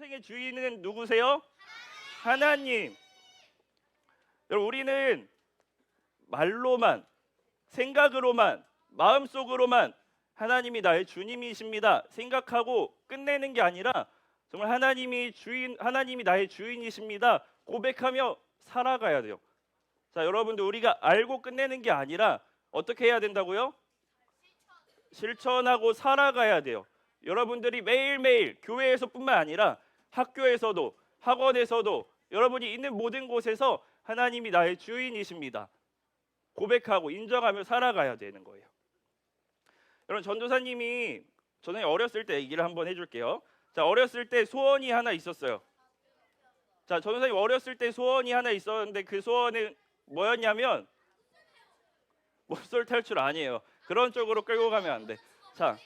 인생의 주인은 누구세요? 하나님. 여러분, 우리는 말로만, 생각으로만, 마음속으로만 하나님이 나의 주님이십니다 생각하고 끝내는 게 아니라 정말 하나님이 나의 주인이십니다 고백하며 살아가야 돼요. 자, 여러분들, 우리가 알고 끝내는 게 아니라 어떻게 해야 된다고요? 실천하고 살아가야 돼요. 여러분들이 매일매일 교회에서뿐만 아니라 학교에서도, 학원에서도, 여러분이 있는 모든 곳에서 하나님이 나의 주인이십니다 고백하고 인정하며 살아가야 되는 거예요. 여러분, 전도사님이 저는 어렸을 때 얘기를 한번 해줄게요. 자, 어렸을 때 소원이 하나 있었어요. 자, 전도사님 어렸을 때 소원이 하나 있었는데 그 소원은 뭐였냐면 몹쓸 탈출 아니에요. 그런 쪽으로 끌고 가면 안 돼. 자,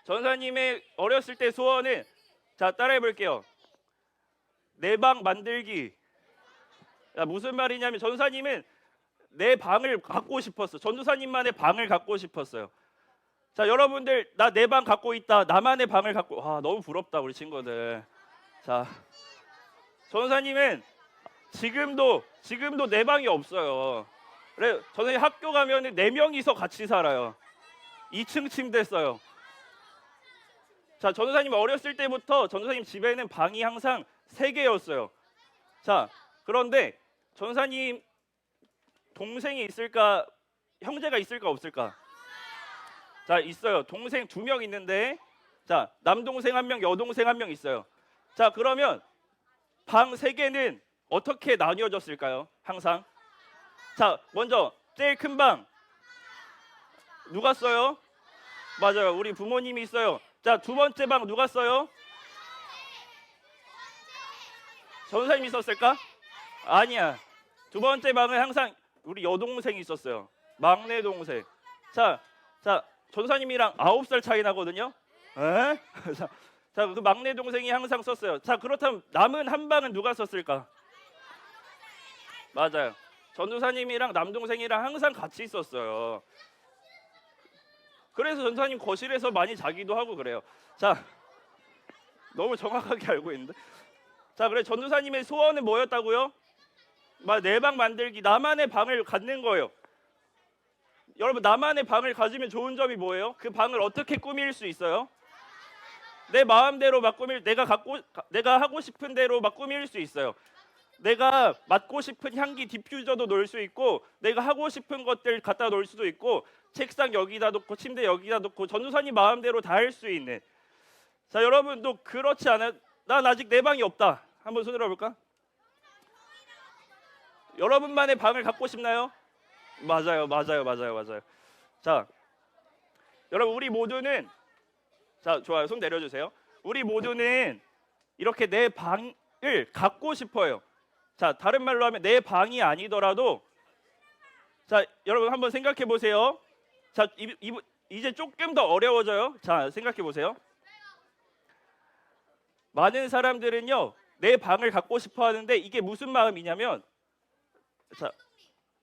전도사님의 어렸을 때 소원은, 자, 따라해 볼게요. 내 방 만들기. 자, 무슨 말이냐면 전도사님은 내 방을 갖고 싶었어. 전도사님만의 방을 갖고 싶었어요. 자, 여러분들, 나 내 방 갖고 있다. 나만의 방을 갖고. 와, 너무 부럽다 우리 친구들. 자, 전도사님은 지금도 내 방이 없어요. 그래, 전도사님 학교 가면은 4명이서 같이 살아요. 2층 침대 써요. 자, 전도사님 어렸을 때부터 전도사님 집에는 방이 항상 3개였어요. 자, 그런데 전도사님 동생이 있을까, 형제가 있을까 없을까? 자, 있어요. 동생 2명 있는데, 자, 남동생 1명, 여동생 1명 있어요. 자, 그러면 방 3개는 어떻게 나뉘어졌을까요? 항상. 자, 먼저 제일 큰 방 누가 써요? 맞아요, 우리 부모님이 있어요. 자, 2번째 방 누가 써요? 전도사님이 썼을까? 아니야. 2번째 방은 항상 우리 여동생이 있었어요. 막내 동생. 자, 전도사님이랑 9살 차이 나거든요. 에? 자, 그 막내 동생이 항상 썼어요. 자, 그렇다면 남은 한 방은 누가 썼을까? 맞아요. 전도사님이랑 남동생이랑 항상 같이 있었어요. 그래서 전도사님 거실에서 많이 자기도 하고 그래요. 자, 너무 정확하게 알고 있는데. 자, 그래, 전도사님의 소원은 뭐였다고요? 내 방 만들기, 나만의 방을 갖는 거예요. 여러분, 나만의 방을 가지면 좋은 점이 뭐예요? 그 방을 어떻게 꾸밀 수 있어요? 내 마음대로 막 내가 하고 싶은 대로 막 꾸밀 수 있어요. 내가 맡고 싶은 향기 디퓨저도 놓을 수 있고, 내가 하고 싶은 것들 갖다 놓을 수도 있고, 책상 여기다 놓고 침대 여기다 놓고 전도사님 마음대로 다 할 수 있는. 자, 여러분도 그렇지 않아요? 난 아직 내 방이 없다. 한번 손 들어볼까? 여러분만의 방을 갖고 싶나요? 맞아요. 자, 여러분, 우리 모두는, 자, 좋아요, 손 내려주세요. 우리 모두는 이렇게 내 방을 갖고 싶어요. 자, 다른 말로 하면 내 방이 아니더라도, 자, 여러분 한번 생각해 보세요. 자, 이제 조금 더 어려워져요. 자, 생각해 보세요. 많은 사람들은요, 내 방을 갖고 싶어 하는데 이게 무슨 마음이냐면, 자,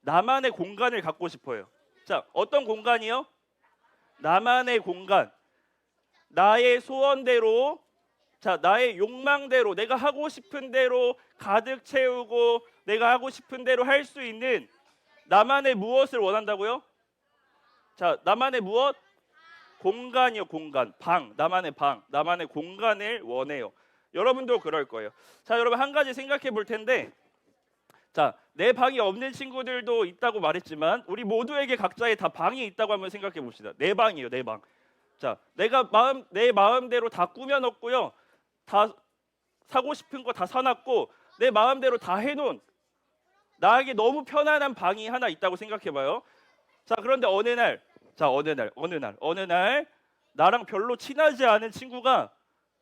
나만의 공간을 갖고 싶어요. 자, 어떤 공간이요? 나만의 공간. 나의 소원대로, 자, 나의 욕망대로, 내가 하고 싶은 대로 가득 채우고 내가 하고 싶은 대로 할 수 있는 나만의 무엇을 원한다고요? 자, 나만의 무엇? 공간이요, 공간. 방, 나만의 방, 나만의 공간을 원해요. 여러분도 그럴 거예요. 자, 여러분, 한 가지 생각해 볼 텐데, 자, 내 방이 없는 친구들도 있다고 말했지만 우리 모두에게 각자의 다 방이 있다고 한번 생각해 봅시다. 내 방이에요, 내 방. 자, 내가 내 마음대로 다 꾸며놓고요, 다 사고 싶은 거 다 사놨고 내 마음대로 다 해놓은, 나에게 너무 편안한 방이 하나 있다고 생각해봐요. 자, 그런데 어느 날 나랑 별로 친하지 않은 친구가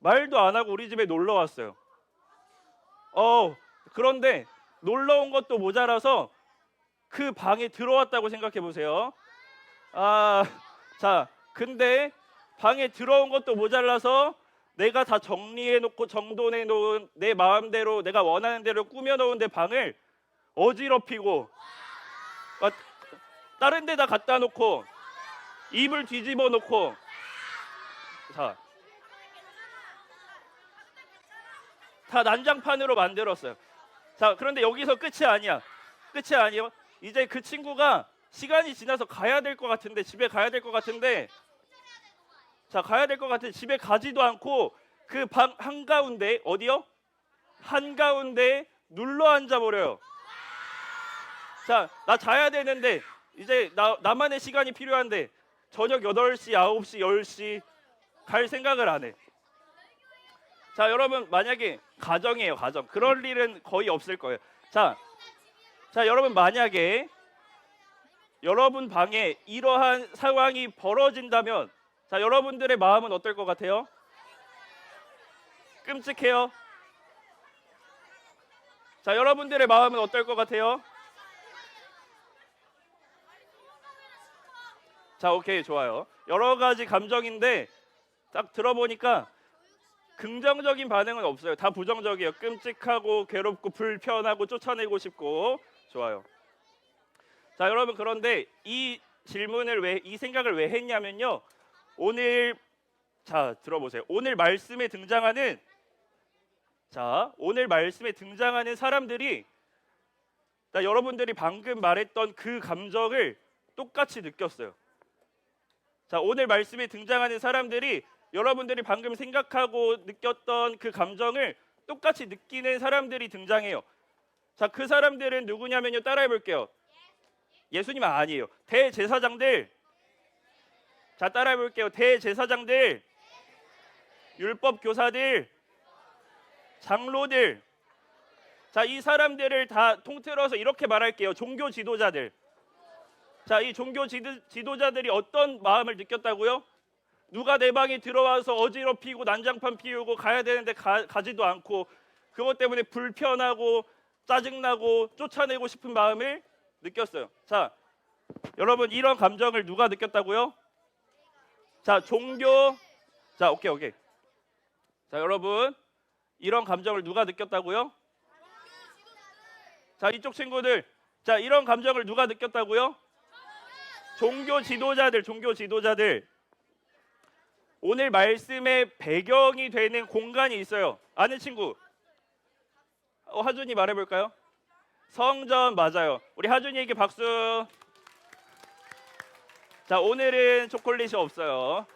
말도 안 하고 우리 집에 놀러 왔어요. 그런데 놀러 온 것도 모자라서 그 방에 들어왔다고 생각해 보세요. 자, 근데 방에 들어온 것도 모자라서 내가 다 정리해 놓고 정돈해 놓은 내 마음대로 내가 원하는 대로 꾸며 놓은 내 방을 어지럽히고 다른 데다 갖다 놓고 이불 뒤집어 놓고. 자, 다 난장판으로 만들었어요. 자, 그런데 여기서 끝이 아니야. 끝이 아니에요. 이제 그 친구가 시간이 지나서 가야 될 것 같은데, 집에 가야 될 것 같은데, 자, 가야 될 것 같은데 집에 가지도 않고 그 방 한가운데, 어디요? 한가운데 눌러 앉아 버려요. 자, 나 자야 되는데 이제 나만의 시간이 필요한데 저녁 8시, 9시, 10시 갈 생각을 안 해. 자, 여러분, 만약에 가정이에요, 가정. 그럴 일은 거의 없을 거예요. 자, 여러분, 만약에 여러분 방에 이러한 상황이 벌어진다면, 자, 여러분들의 마음은 어떨 것 같아요? 끔찍해요. 자, 여러분들의 마음은 어떨 것 같아요? 자, 오케이, 좋아요. 여러 가지 감정인데 딱 들어보니까 긍정적인 반응은 없어요. 다 부정적이에요. 끔찍하고 괴롭고 불편하고 쫓아내고 싶고. 좋아요. 자, 여러분, 그런데 이 생각을 왜 했냐면요. 오늘, 자, 들어보세요. 오늘 말씀에 등장하는 사람들이, 자, 여러분들이 방금 말했던 그 감정을 똑같이 느꼈어요. 자, 오늘 말씀에 등장하는 사람들이 여러분들이 방금 생각하고 느꼈던 그 감정을 똑같이 느끼는 사람들이 등장해요. 자, 그 사람들은 누구냐면요. 따라해 볼게요. 예수님 아니에요. 대제사장들. 자, 따라해 볼게요. 대제사장들, 율법 교사들, 장로들. 자, 이 사람들을 다 통틀어서 이렇게 말할게요. 종교 지도자들. 자, 이 종교 지도자들이 어떤 마음을 느꼈다고요? 누가 내 방에 들어와서 어지럽히고 난장판 피우고 가야 되는데 가지도 않고 그것 때문에 불편하고 짜증나고 쫓아내고 싶은 마음을 느꼈어요. 자, 여러분, 이런 감정을 누가 느꼈다고요? 자, 자, 오케이. 자, 여러분, 이런 감정을 누가 느꼈다고요? 자, 이쪽 친구들. 자, 이런 감정을 누가 느꼈다고요? 종교 지도자들. 오늘 말씀의 배경이 되는 공간이 있어요. 아는 친구? 하준이 말해볼까요? 성전. 맞아요. 우리 하준이에게 박수. 자, 오늘은 초콜릿이 없어요.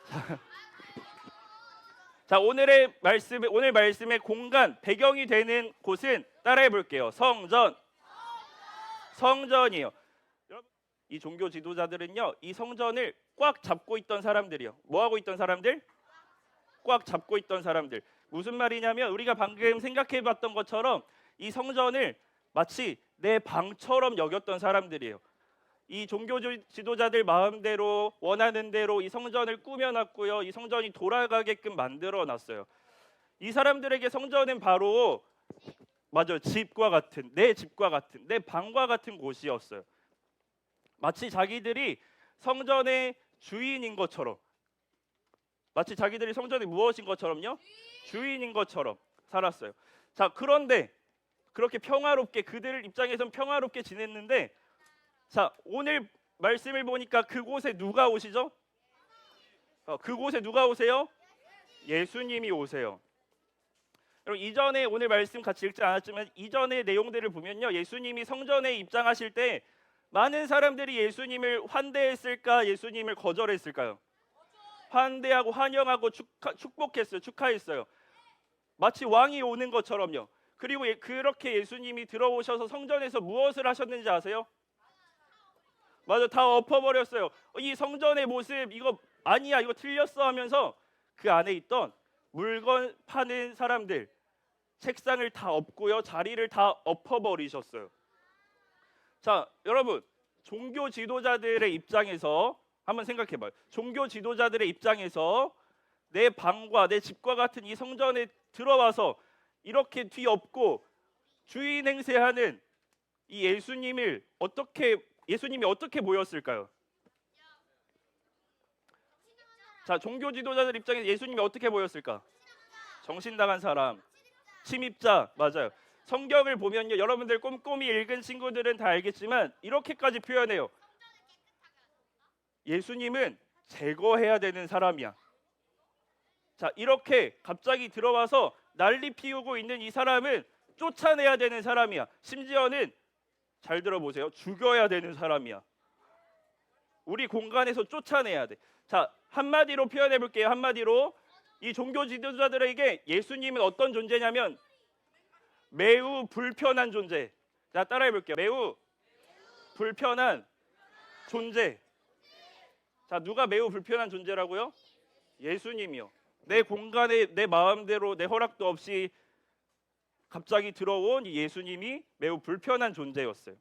자, 오늘 말씀의 공간, 배경이 되는 곳은 따라해볼게요. 성전이에요. 여러분, 이 종교 지도자들은요, 이 성전을 꽉 잡고 있던 사람들이요. 뭐 하고 있던 사람들? 꽉 잡고 있던 사람들. 무슨 말이냐면 우리가 방금 생각해봤던 것처럼 이 성전을 마치 내 방처럼 여겼던 사람들이에요. 이 종교 지도자들 마음대로 원하는 대로 이 성전을 꾸며놨고요. 이 성전이 돌아가게끔 만들어놨어요. 이 사람들에게 성전은 바로 맞아요. 집과 같은, 내 집과 같은, 내 방과 같은 곳이었어요. 마치 자기들이 성전의 주인인 것처럼, 마치 자기들이 성전이 무엇인 것처럼요? 주인인 것처럼 살았어요. 자, 그런데 그렇게 평화롭게, 그들 입장에선 평화롭게 지냈는데, 자, 오늘 말씀을 보니까 그곳에 누가 오시죠? 그곳에 누가 오세요? 예수님이 오세요. 여러분, 이전에 오늘 말씀 같이 읽지 않았지만 이전의 내용들을 보면요, 예수님이 성전에 입장하실 때 많은 사람들이 예수님을 환대했을까, 예수님을 거절했을까요? 환대하고 환영하고 축복했어요. 축하했어요. 마치 왕이 오는 것처럼요. 그리고 그렇게 예수님이 들어오셔서 성전에서 무엇을 하셨는지 아세요? 맞아, 다 엎어버렸어요. 이 성전의 모습 이거 아니야, 이거 틀렸어 하면서 그 안에 있던 물건 파는 사람들 책상을 다 엎고요, 자리를 다 엎어버리셨어요. 자, 여러분, 종교 지도자들의 입장에서 한번 생각해봐요. 종교 지도자들의 입장에서 내 방과 내 집과 같은 이 성전에 들어와서 이렇게 뒤엎고 주인 행세하는 이 예수님이 어떻게 보였을까요? 자, 종교 지도자들 입장에서 예수님이 어떻게 보였을까? 정신 나간 사람, 침입자. 맞아요. 성경을 보면요, 여러분들 꼼꼼히 읽은 친구들은 다 알겠지만 이렇게까지 표현해요. 예수님은 제거해야 되는 사람이야. 자, 이렇게 갑자기 들어와서 난리 피우고 있는 이 사람은 쫓아내야 되는 사람이야. 심지어는 잘 들어보세요. 죽여야 되는 사람이야. 우리 공간에서 쫓아내야 돼. 자, 한마디로 표현해 볼게요. 한마디로 이 종교 지도자들에게 예수님은 어떤 존재냐면 매우 불편한 존재. 자, 따라해 볼게요. 매우 불편한 존재. 자, 누가 매우 불편한 존재라고요? 예수님이요. 내 공간에 내 마음대로 내 허락도 없이 갑자기 들어온 이 예수님이 매우 불편한 존재였어요.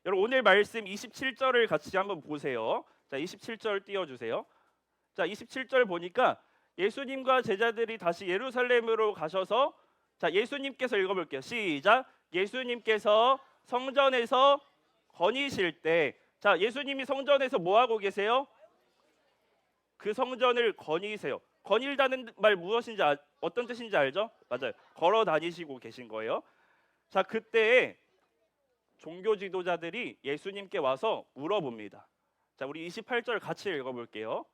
여러분 오늘 말씀 27절을 같이 한번 보세요. 자, 27절 띄워주세요. 자, 27절 보니까 예수님과 제자들이 다시 예루살렘으로 가셔서 자, 예수님께서 읽어볼게요. 시작. 예수님께서 성전에서 거니실 때 자, 예수님이 성전에서 뭐 하고 계세요? 그 성전을 거니세요. 거닐다는 말 무엇인지 어떤 뜻인지 알죠? 맞아요. 걸어 다니시고 계신 거예요. 자, 그때 종교 지도자들이 예수님께 와서 물어봅니다. 자, 우리 28절 같이 읽어볼게요.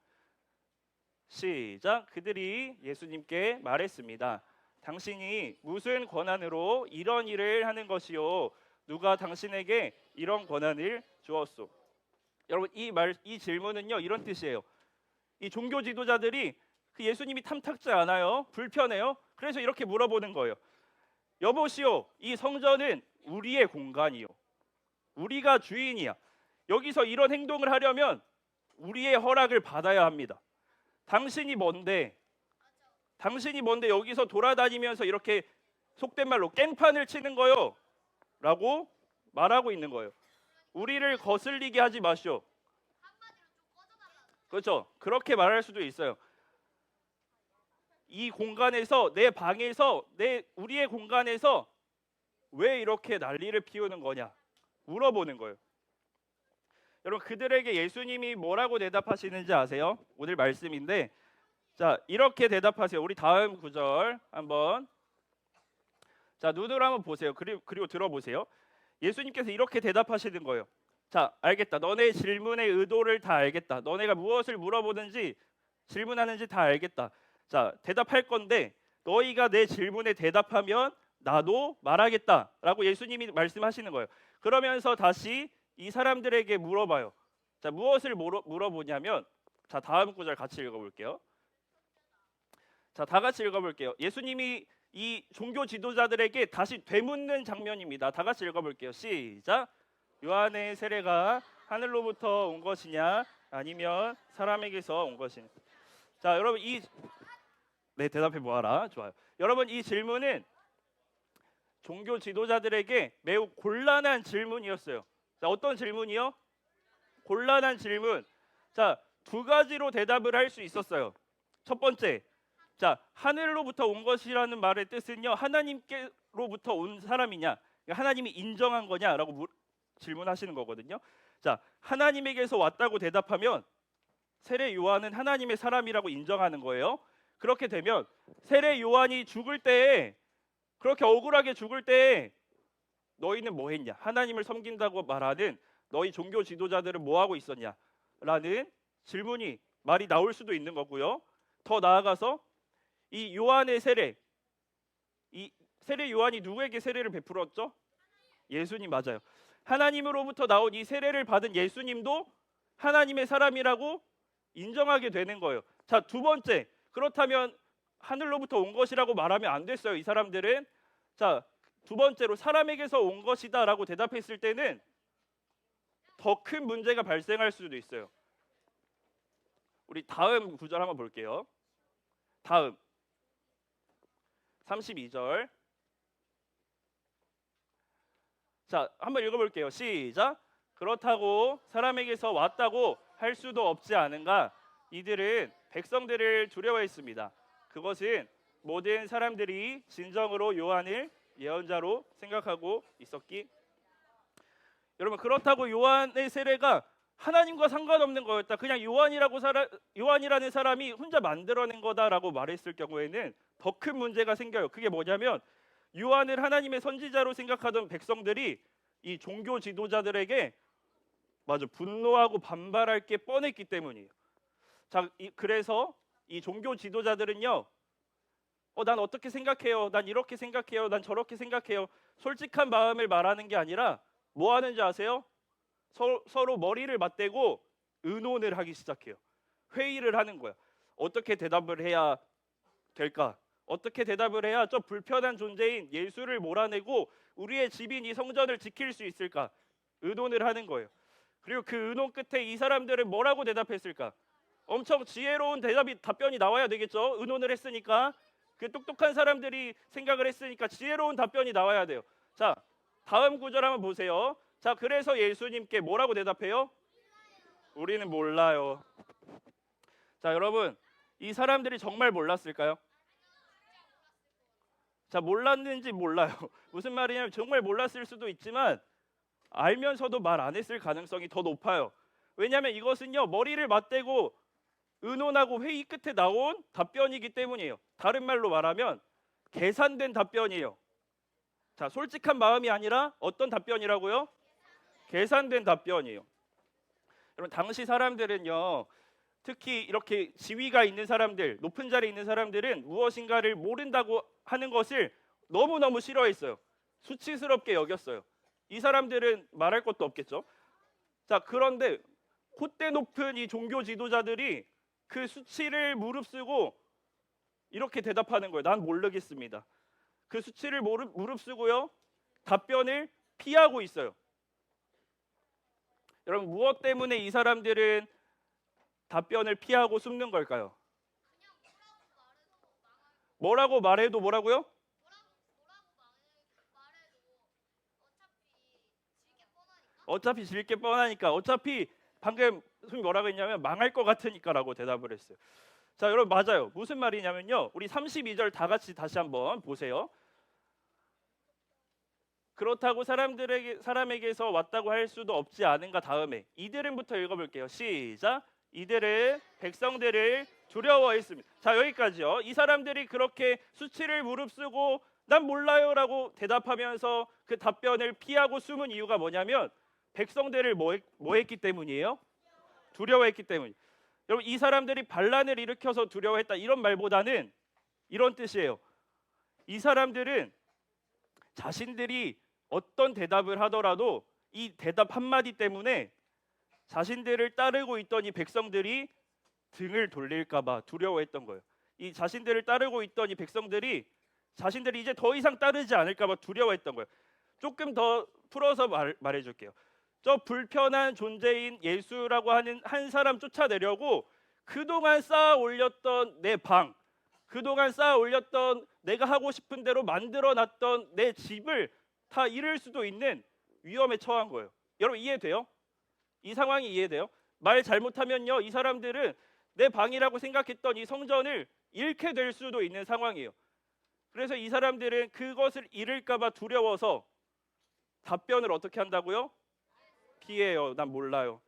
시작. 그들이 예수님께 말했습니다. 당신이 무슨 권한으로 이런 일을 하는 것이요? 누가 당신에게 이런 권한을 주었소? 여러분 이 질문은요 이런 뜻이에요. 이 종교 지도자들이 그 예수님이 탐탁지 않아요? 불편해요? 그래서 이렇게 물어보는 거예요. 여보시오, 이 성전은 우리의 공간이요. 우리가 주인이야. 여기서 이런 행동을 하려면 우리의 허락을 받아야 합니다. 당신이 뭔데 여기서 돌아다니면서 이렇게 속된 말로 깽판을 치는 거요? 라고 말하고 있는 거예요. 우리를 거슬리게 하지 마시오. 그렇죠? 그렇게 말할 수도 있어요. 이 공간에서 내 방에서 우리의 공간에서 왜 이렇게 난리를 피우는 거냐 물어보는 거예요. 여러분 그들에게 예수님이 뭐라고 대답하시는지 아세요? 오늘 말씀인데 자 이렇게 대답하세요. 우리 다음 구절 한번 자 눈으로 한번 보세요. 그리고 들어보세요. 예수님께서 이렇게 대답하시는 거예요. 자 알겠다. 너네 질문의 의도를 다 알겠다. 너네가 무엇을 물어보는지 질문하는지 다 알겠다. 자 대답할 건데 너희가 내 질문에 대답하면 나도 말하겠다라고 예수님이 말씀하시는 거예요. 그러면서 다시 이 사람들에게 물어봐요. 자 무엇을 물어보냐면 자 다음 구절 같이 읽어볼게요. 자 다 같이 읽어볼게요. 예수님이 이 종교 지도자들에게 다시 되묻는 장면입니다. 다 같이 읽어볼게요. 시작. 요한의 세례가 하늘로부터 온 것이냐 아니면 사람에게서 온 것이냐. 자 여러분 네 대답해 보아라. 좋아요. 여러분 이 질문은 종교 지도자들에게 매우 곤란한 질문이었어요. 자 어떤 질문이요? 곤란한 질문. 자 두 가지로 대답을 할 수 있었어요. 첫 번째, 자 하늘로부터 온 것이라는 말의 뜻은요 하나님께로부터 온 사람이냐, 하나님이 인정한 거냐라고 질문하시는 거거든요. 자 하나님에게서 왔다고 대답하면 세례 요한은 하나님의 사람이라고 인정하는 거예요. 그렇게 되면 세례 요한이 죽을 때 그렇게 억울하게 죽을 때 너희는 뭐 했냐? 하나님을 섬긴다고 말하는 너희 종교 지도자들은 뭐 하고 있었냐? 라는 질문이 말이 나올 수도 있는 거고요. 더 나아가서 이 요한의 세례, 이 세례 요한이 누구에게 세례를 베풀었죠? 예수님 맞아요. 하나님으로부터 나온 이 세례를 받은 예수님도 하나님의 사람이라고 인정하게 되는 거예요. 자, 두 번째. 그렇다면 하늘로부터 온 것이라고 말하면 안 됐어요. 이 사람들은. 자, 두 번째로 사람에게서 온 것이다라고 대답했을 때는 더 큰 문제가 발생할 수도 있어요. 우리 다음 구절 한번 볼게요. 다음 32절. 자, 한번 읽어볼게요. 시작. 그렇다고 사람에게서 왔다고 할 수도 없지 않은가? 이들은 백성들을 두려워했습니다. 그것은 모든 사람들이 진정으로 요한을 예언자로 생각하고 있었기. 여러분 그렇다고 요한의 세례가 하나님과 상관없는 거였다. 그냥 요한이라는 사람이 혼자 만들어낸 거다라고 말했을 경우에는 더 큰 문제가 생겨요. 그게 뭐냐면 요한을 하나님의 선지자로 생각하던 백성들이 이 종교 지도자들에게 분노하고 반발할 게 뻔했기 때문이에요. 자, 그래서 이 종교 지도자들은요 난 어떻게 생각해요, 난 이렇게 생각해요, 난 저렇게 생각해요. 솔직한 마음을 말하는 게 아니라 뭐 하는지 아세요? 서로 머리를 맞대고 의논을 하기 시작해요. 회의를 하는 거야. 어떻게 대답을 해야 될까? 어떻게 대답을 해야 저 불편한 존재인 예수를 몰아내고 우리의 집인 이 성전을 지킬 수 있을까? 의논을 하는 거예요. 그리고 그 의논 끝에 이 사람들은 뭐라고 대답했을까? 엄청 지혜로운 답변이 나와야 되겠죠. 의논을 했으니까. 그 똑똑한 사람들이 생각을 했으니까 지혜로운 답변이 나와야 돼요. 자, 다음 구절 한번 보세요. 자, 그래서 예수님께 뭐라고 대답해요? 우리는 몰라요. 자, 여러분, 이 사람들이 정말 몰랐을까요? 자, 몰랐는지 몰라요. 무슨 말이냐면 정말 몰랐을 수도 있지만 알면서도 말 안 했을 가능성이 더 높아요. 왜냐하면 이것은요, 머리를 맞대고 의논하고 회의 끝에 나온 답변이기 때문이에요. 다른 말로 말하면 계산된 답변이에요. 자, 솔직한 마음이 아니라 어떤 답변이라고요? 계산된 답변이에요. 여러분, 당시 사람들은요, 특히 이렇게 지위가 있는 사람들, 높은 자리에 있는 사람들은 무엇인가를 모른다고 하는 것을 너무너무 싫어했어요. 수치스럽게 여겼어요. 이 사람들은 말할 것도 없겠죠. 자, 그런데 콧대 높은 이 종교 지도자들이 그 수치를 무릅쓰고 이렇게 대답하는 거예요. 난 모르겠습니다. 그 수치를 무릅쓰고요, 답변을 피하고 있어요. 여러분, 무엇 때문에 이 사람들은 답변을 피하고 숨는 걸까요? 뭐라고 말해도 뭐라고요? 어차피 질 게 뻔하니까. 어차피 방금 손이 뭐라고 했냐면 망할 것 같으니까라고 대답을 했어요. 자, 여러분, 맞아요. 무슨 말이냐면요, 우리 32절 다 같이 다시 한번 보세요. 그렇다고 사람에게서 왔다고 할 수도 없지 않은가. 다음에 이들은부터 읽어볼게요. 시작. 이들은 백성들을 두려워했습니다. 자, 여기까지요. 이 사람들이 그렇게 수치를 무릅쓰고 난 몰라요라고 대답하면서 그 답변을 피하고 숨은 이유가 뭐냐면 백성들을 뭐 했기 때문이에요? 두려워했기 때문이에요. 여러분, 이 사람들이 반란을 일으켜서 두려워했다 이런 말보다는 이런 뜻이에요. 이 사람들은 자신들이 어떤 대답을 하더라도 이 대답 한마디 때문에 자신들을 따르고 있던 이 백성들이 등을 돌릴까 봐 두려워했던 거예요. 이 자신들을 따르고 있던 이 백성들이 자신들이 이제 더 이상 따르지 않을까 봐 두려워했던 거예요. 조금 더 풀어서 말해줄게요. 저 불편한 존재인 예수라고 하는 한 사람 쫓아내려고 그동안 쌓아 올렸던 내 방, 그동안 쌓아 올렸던 내가 하고 싶은 대로 만들어놨던 내 집을 다 잃을 수도 있는 위험에 처한 거예요. 여러분, 이해돼요? 이 상황이 이해돼요? 말 잘못하면요, 이 사람들은 내 방이라고 생각했던 이 성전을 잃게 될 수도 있는 상황이에요. 그래서 이 사람들은 그것을 잃을까 봐 두려워서 답변을 어떻게 한다고요? 피해요. 난 몰라요.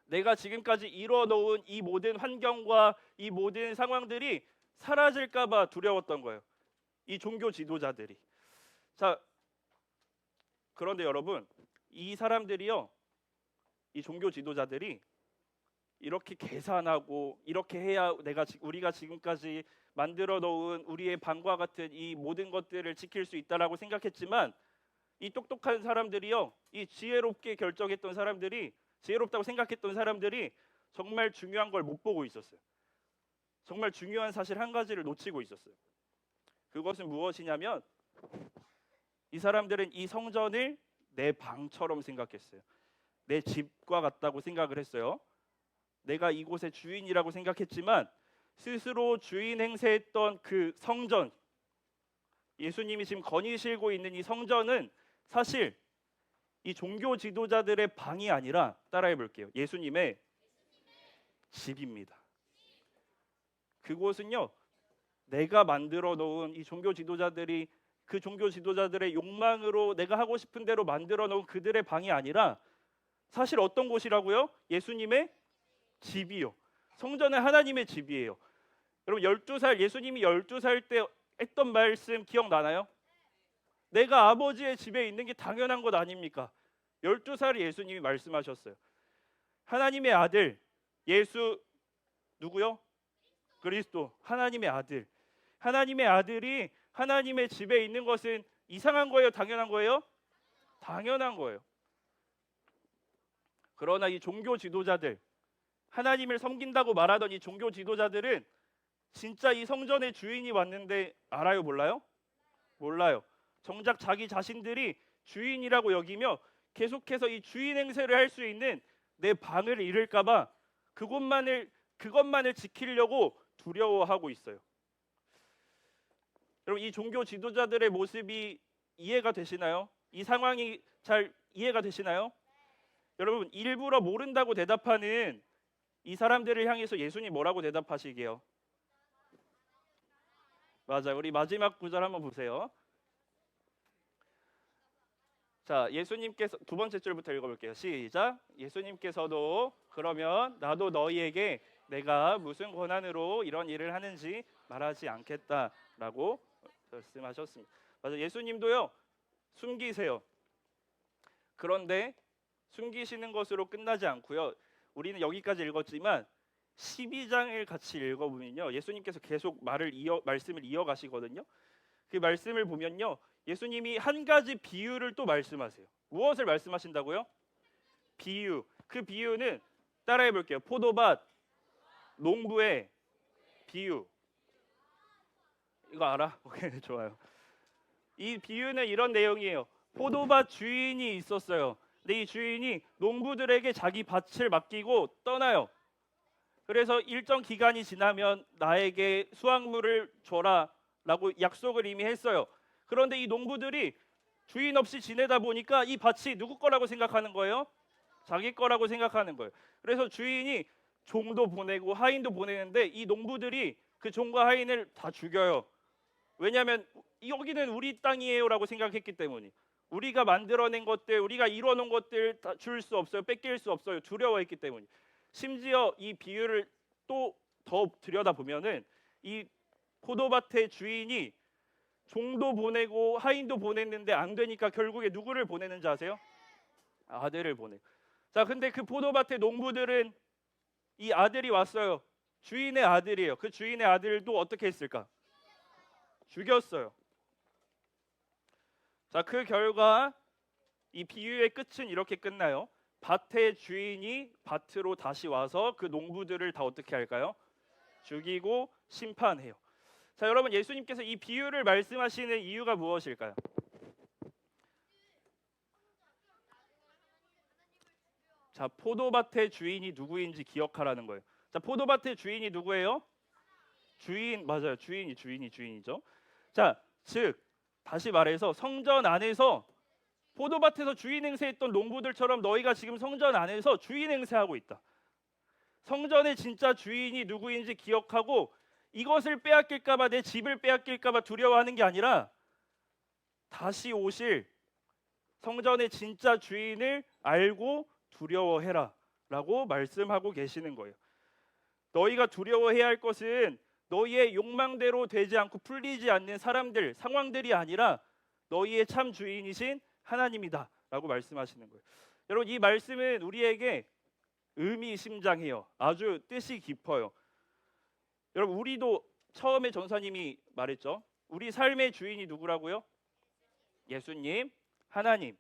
내가 지금까지 이뤄놓은 이 모든 환경과 이 모든 상황들이 사라질까 봐 두려웠던 거예요. 이 종교 지도자들이. 자, 그런데 여러분, 이 사람들이요, 이 종교 지도자들이 이렇게 계산하고 이렇게 해야 우리가 지금까지 만들어 놓은 우리의 방과 같은 이 모든 것들을 지킬 수 있다라고 생각했지만 이 똑똑한 사람들이요, 이 지혜롭게 결정했던 사람들이, 지혜롭다고 생각했던 사람들이 정말 중요한 걸 못 보고 있었어요. 정말 중요한 사실 한 가지를 놓치고 있었어요. 그것은 무엇이냐면 이 사람들은 이 성전을 내 방처럼 생각했어요. 내 집과 같다고 생각을 했어요. 내가 이곳의 주인이라고 생각했지만 스스로 주인 행세했던 그 성전, 예수님이 지금 거니시고 있는 이 성전은 사실 이 종교 지도자들의 방이 아니라, 따라해 볼게요, 예수님의 집입니다. 그곳은요, 내가 만들어 놓은 이 종교 지도자들이 그 종교 지도자들의 욕망으로 내가 하고 싶은 대로 만들어 놓은 그들의 방이 아니라 사실 어떤 곳이라고요? 예수님의 집이요. 성전은 하나님의 집이에요. 여러분, 12살, 예수님이 12살 때 했던 말씀 기억나나요? 내가 아버지의 집에 있는 게 당연한 것 아닙니까? 12살에 예수님이 말씀하셨어요. 하나님의 아들 예수, 누구요? 그리스도, 하나님의 아들. 하나님의 아들이 하나님의 집에 있는 것은 이상한 거예요? 당연한 거예요? 당연한 거예요. 그러나 이 종교 지도자들, 하나님을 섬긴다고 말하던 이 종교 지도자들은 진짜 이 성전의 주인이 왔는데 알아요? 몰라요? 몰라요. 정작 자기 자신들이 주인이라고 여기며 계속해서 이 주인 행세를 할 수 있는 내 방을 잃을까 봐 그것만을 지키려고 두려워하고 있어요. 여러분, 이 종교 지도자들의 모습이 이해가 되시나요? 이 상황이 잘 이해가 되시나요? 여러분, 일부러 모른다고 대답하는 이 사람들을 향해서 예수님 뭐라고 대답하시게요? 맞아요. 우리 마지막 구절 한번 보세요. 자, 예수님께서 두 번째 줄부터 읽어볼게요. 시작. 예수님께서도 그러면 나도 너희에게 내가 무슨 권한으로 이런 일을 하는지 말하지 않겠다라고 말씀하셨습니다. 맞아요. 예수님도요, 숨기세요. 그런데 숨기시는 것으로 끝나지 않고요. 우리는 여기까지 읽었지만 12장을 같이 읽어보면요, 예수님께서 계속 말씀을 이어가시거든요. 그 말씀을 보면요, 예수님이 한 가지 비유를 또 말씀하세요. 무엇을 말씀하신다고요? 비유. 그 비유는 따라해 볼게요. 포도밭, 농부의 비유. 이거 알아? 오케이, 좋아요. 이 비유는 이런 내용이에요. 포도밭 주인이 있었어요. 근데 이 주인이 농부들에게 자기 밭을 맡기고 떠나요. 그래서 일정 기간이 지나면 나에게 수확물을 줘라 라고 약속을 이미 했어요. 그런데 이 농부들이 주인 없이 지내다 보니까 이 밭이 누구 거라고 생각하는 거예요? 자기 거라고 생각하는 거예요. 그래서 주인이 종도 보내고 하인도 보내는데 이 농부들이 그 종과 하인을 다 죽여요. 왜냐하면 여기는 우리 땅이에요 라고 생각했기 때문에, 우리가 만들어낸 것들, 우리가 이뤄놓은 것들 다 줄 수 없어요. 뺏길 수 없어요. 두려워했기 때문에. 심지어 이 비유를 또 더 들여다보면은 이 포도밭의 주인이 종도 보내고 하인도 보냈는데 안 되니까 결국에 누구를 보내는지 아세요? 아들을 보내. 자, 근데 그 포도밭의 농부들은 이 아들이 왔어요. 주인의 아들이에요. 그 주인의 아들도 어떻게 했을까? 죽였어요. 자, 그 결과 이 비유의 끝은 이렇게 끝나요. 밭의 주인이 밭으로 다시 와서 그 농부들을 다 어떻게 할까요? 죽이고 심판해요. 자, 여러분, 예수님께서 이 비유를 말씀하시는 이유가 무엇일까요? 자, 포도밭의 주인이 누구인지 기억하라는 거예요. 자, 포도밭의 주인이 누구예요? 주인, 맞아요. 주인이죠. 자, 즉 다시 말해서 성전 안에서 포도밭에서 주인 행세했던 농부들처럼 너희가 지금 성전 안에서 주인 행세하고 있다. 성전의 진짜 주인이 누구인지 기억하고 이것을 빼앗길까 봐, 내 집을 빼앗길까 봐 두려워하는 게 아니라 다시 오실 성전의 진짜 주인을 알고 두려워해라 라고 말씀하고 계시는 거예요. 너희가 두려워해야 할 것은 너희의 욕망대로 되지 않고 풀리지 않는 사람들, 상황들이 아니라 너희의 참 주인이신 하나님이다 라고 말씀하시는 거예요. 여러분, 이 말씀은 우리에게 의미심장해요. 아주 뜻이 깊어요. 여러분, 우리도 처음에 전사님이 말했죠. 우리 삶의 주인이 누구라고요? 예수님, 하나님.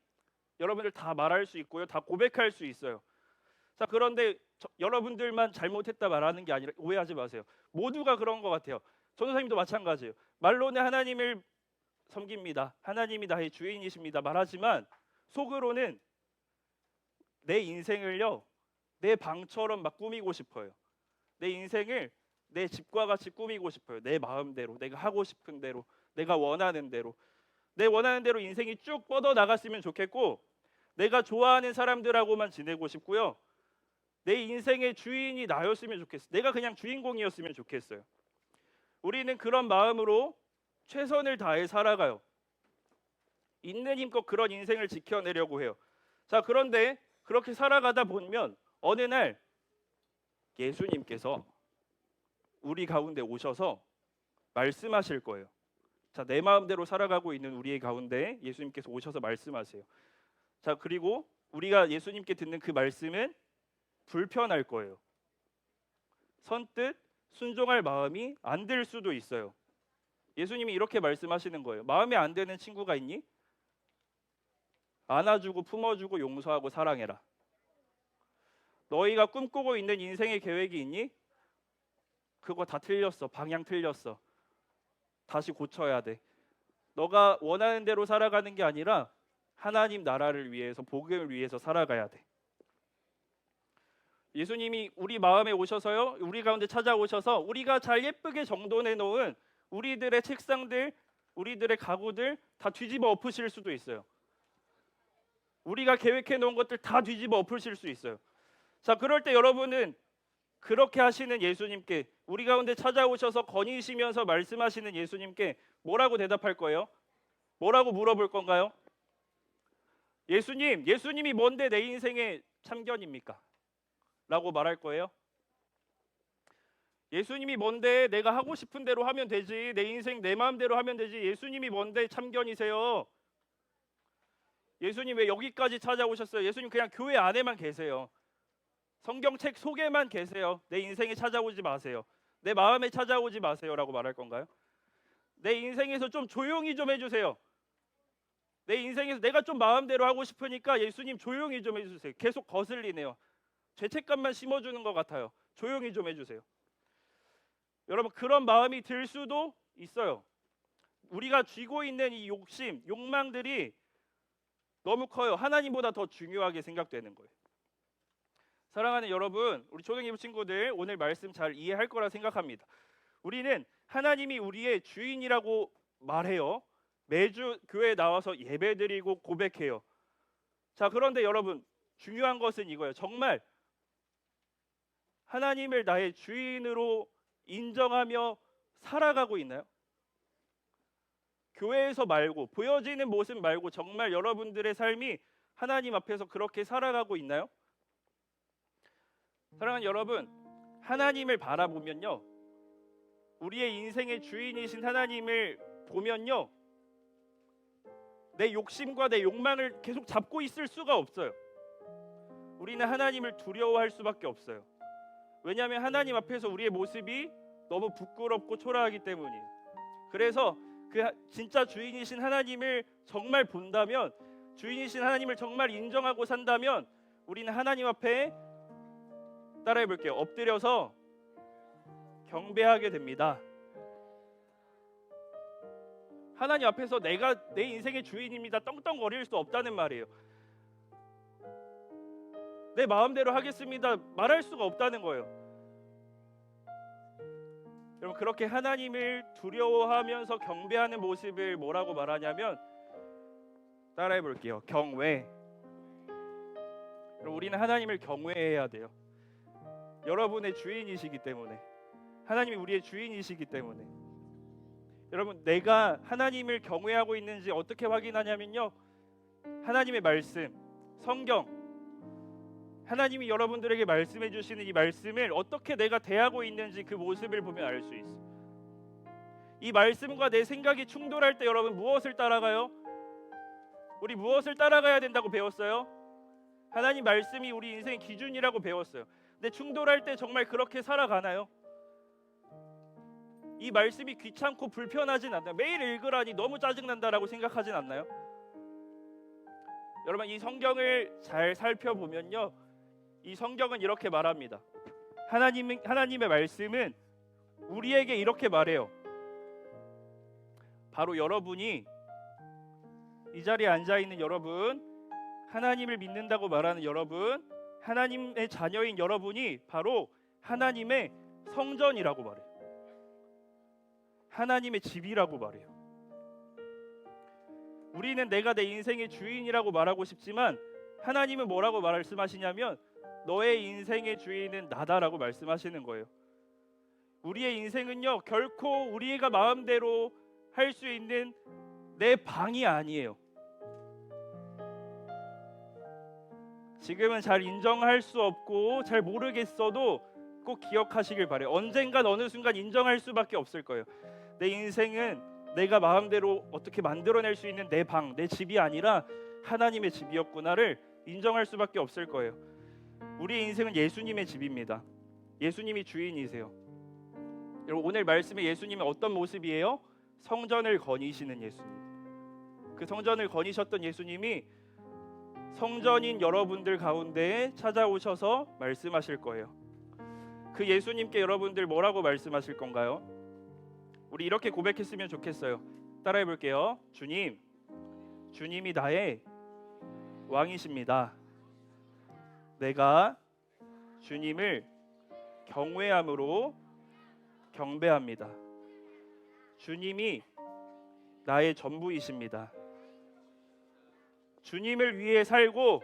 여러분들 다 말할 수 있고요. 다 고백할 수 있어요. 자, 그런데 여러분들만 잘못했다 말하는 게 아니라, 오해하지 마세요. 모두가 그런 것 같아요. 전도사님도 마찬가지예요. 말로는 하나님을 섬깁니다. 하나님이 나의 주인이십니다. 말하지만 속으로는 내 인생을요, 내 방처럼 막 꾸미고 싶어요. 내 인생을 내 집과 같이 꾸미고 싶어요. 내 마음대로, 내가 하고 싶은 대로, 내가 원하는 대로. 내 원하는 대로 인생이 쭉 뻗어 나갔으면 좋겠고, 내가 좋아하는 사람들하고만 지내고 싶고요. 내 인생의 주인이 나였으면 좋겠어요. 내가 그냥 주인공이었으면 좋겠어요. 우리는 그런 마음으로 최선을 다해 살아가요. 있는 힘껏 그런 인생을 지켜내려고 해요. 자, 그런데 그렇게 살아가다 보면 어느 날 예수님께서 우리 가운데 오셔서 말씀하실 거예요. 자, 내 마음대로 살아가고 있는 우리의 가운데 예수님께서 오셔서 말씀하세요. 자, 그리고 우리가 예수님께 듣는 그 말씀은 불편할 거예요. 선뜻 순종할 마음이 안 들 수도 있어요. 예수님이 이렇게 말씀하시는 거예요. 마음에 안 드는 친구가 있니? 안아주고 품어주고 용서하고 사랑해라. 너희가 꿈꾸고 있는 인생의 계획이 있니? 그거 다 틀렸어. 방향 틀렸어. 다시 고쳐야 돼. 너가 원하는 대로 살아가는 게 아니라 하나님 나라를 위해서, 복음을 위해서 살아가야 돼. 예수님이 우리 마음에 오셔서요, 우리 가운데 찾아오셔서 우리가 잘 예쁘게 정돈해 놓은 우리들의 책상들, 우리들의 가구들 다 뒤집어 엎으실 수도 있어요. 우리가 계획해 놓은 것들 다 뒤집어 엎으실 수 있어요. 자, 그럴 때 여러분은 그렇게 하시는 예수님께, 우리 가운데 찾아오셔서 거니시면서 말씀하시는 예수님께 뭐라고 대답할 거예요? 뭐라고 물어볼 건가요? 예수님이 뭔데 내 인생의 참견입니까? 라고 말할 거예요? 예수님이 뭔데 내가 하고 싶은 대로 하면 되지, 내 인생 내 마음대로 하면 되지, 예수님이 뭔데 참견이세요? 예수님 왜 여기까지 찾아오셨어요? 예수님 그냥 교회 안에만 계세요. 성경책 속에만 계세요. 내 인생에 찾아오지 마세요. 내 마음에 찾아오지 마세요 라고 말할 건가요? 내 인생에서 좀 조용히 좀 해주세요. 내 인생에서 내가 좀 마음대로 하고 싶으니까 예수님 조용히 좀 해주세요. 계속 거슬리네요. 죄책감만 심어주는 것 같아요. 조용히 좀 해주세요. 여러분, 그런 마음이 들 수도 있어요. 우리가 쥐고 있는 이 욕심, 욕망들이 너무 커요. 하나님보다 더 중요하게 생각되는 거예요. 사랑하는 여러분, 우리 초등학교 친구들 오늘 말씀 잘 이해할 거라 생각합니다. 우리는 하나님이 우리의 주인이라고 말해요. 매주 교회에 나와서 예배드리고 고백해요. 자, 그런데 여러분, 중요한 것은 이거예요. 정말 하나님을 나의 주인으로 인정하며 살아가고 있나요? 교회에서 말고, 보여지는 모습 말고 정말 여러분들의 삶이 하나님 앞에서 그렇게 살아가고 있나요? 사랑하는 여러분, 하나님을 바라보면요, 우리의 인생의 주인이신 하나님을 보면요, 내 욕심과 내 욕망을 계속 잡고 있을 수가 없어요. 우리는 하나님을 두려워할 수밖에 없어요. 왜냐하면 하나님 앞에서 우리의 모습이 너무 부끄럽고 초라하기 때문이에요. 그래서 그 진짜 주인이신 하나님을 정말 본다면, 주인이신 하나님을 정말 인정하고 산다면 우리는 하나님 앞에, 따라해 볼게요, 엎드려서 경배하게 됩니다. 하나님 앞에서 내가 내 인생의 주인입니다 떵떵거릴 수 없다는 말이에요. 내 마음대로 하겠습니다 말할 수가 없다는 거예요. 여러분, 그렇게 하나님을 두려워하면서 경배하는 모습을 뭐라고 말하냐면, 따라해 볼게요, 경외. 여러분, 우리는 하나님을 경외해야 돼요. 여러분의 주인이시기 때문에, 하나님이 우리의 주인이시기 때문에. 여러분, 내가 하나님을 경외하고 있는지 어떻게 확인하냐면요, 하나님의 말씀, 성경, 하나님이 여러분들에게 말씀해 주시는 이 말씀을 어떻게 내가 대하고 있는지 그 모습을 보면 알 수 있어요. 이 말씀과 내 생각이 충돌할 때 여러분 무엇을 따라가요? 우리 무엇을 따라가야 된다고 배웠어요? 하나님 말씀이 우리 인생의 기준이라고 배웠어요. 근데 충돌할 때 정말 그렇게 살아가나요? 이 말씀이 귀찮고 불편하진 않나요? 매일 읽으라니 너무 짜증난다라고 생각하진 않나요? 여러분, 이 성경을 잘 살펴보면요, 이 성경은 이렇게 말합니다. 하나님의 말씀은 우리에게 이렇게 말해요. 바로 여러분이, 이 자리에 앉아있는 여러분, 하나님을 믿는다고 말하는 여러분, 하나님의 자녀인 여러분이 바로 하나님의 성전이라고 말해요. 하나님의 집이라고 말해요. 우리는 내가 내 인생의 주인이라고 말하고 싶지만 하나님은 뭐라고 말씀하시냐면, 너의 인생의 주인은 나다라고 말씀하시는 거예요. 우리의 인생은요, 결코 우리가 마음대로 할 수 있는 내 방이 아니에요. 지금은 잘 인정할 수 없고 잘 모르겠어도 꼭 기억하시길 바래요. 언젠간 어느 순간 인정할 수밖에 없을 거예요. 내 인생은 내가 마음대로 어떻게 만들어낼 수 있는 내 방, 내 집이 아니라 하나님의 집이었구나를 인정할 수밖에 없을 거예요. 우리의 인생은 예수님의 집입니다. 예수님이 주인이세요. 여러분, 오늘 말씀에 예수님은 어떤 모습이에요? 성전을 거니시는 예수님. 그 성전을 거니셨던 예수님이 성전인 여러분들 가운데에 찾아오셔서 말씀하실 거예요. 그 예수님께 여러분들 뭐라고 말씀하실 건가요? 우리 이렇게 고백했으면 좋겠어요. 따라해 볼게요. 주님, 주님이 나의 왕이십니다. 내가 주님을 경외함으로 경배합니다. 주님이 나의 전부이십니다. 주님을 위해 살고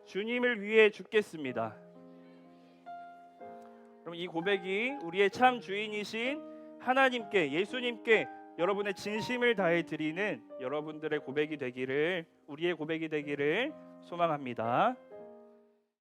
주님을 위해 죽겠습니다. 그럼 이 고백이 우리의 참 주인이신 하나님께, 예수님께 여러분의 진심을 다해 드리는 여러분들의 고백이 되기를, 우리의 고백이 되기를 소망합니다.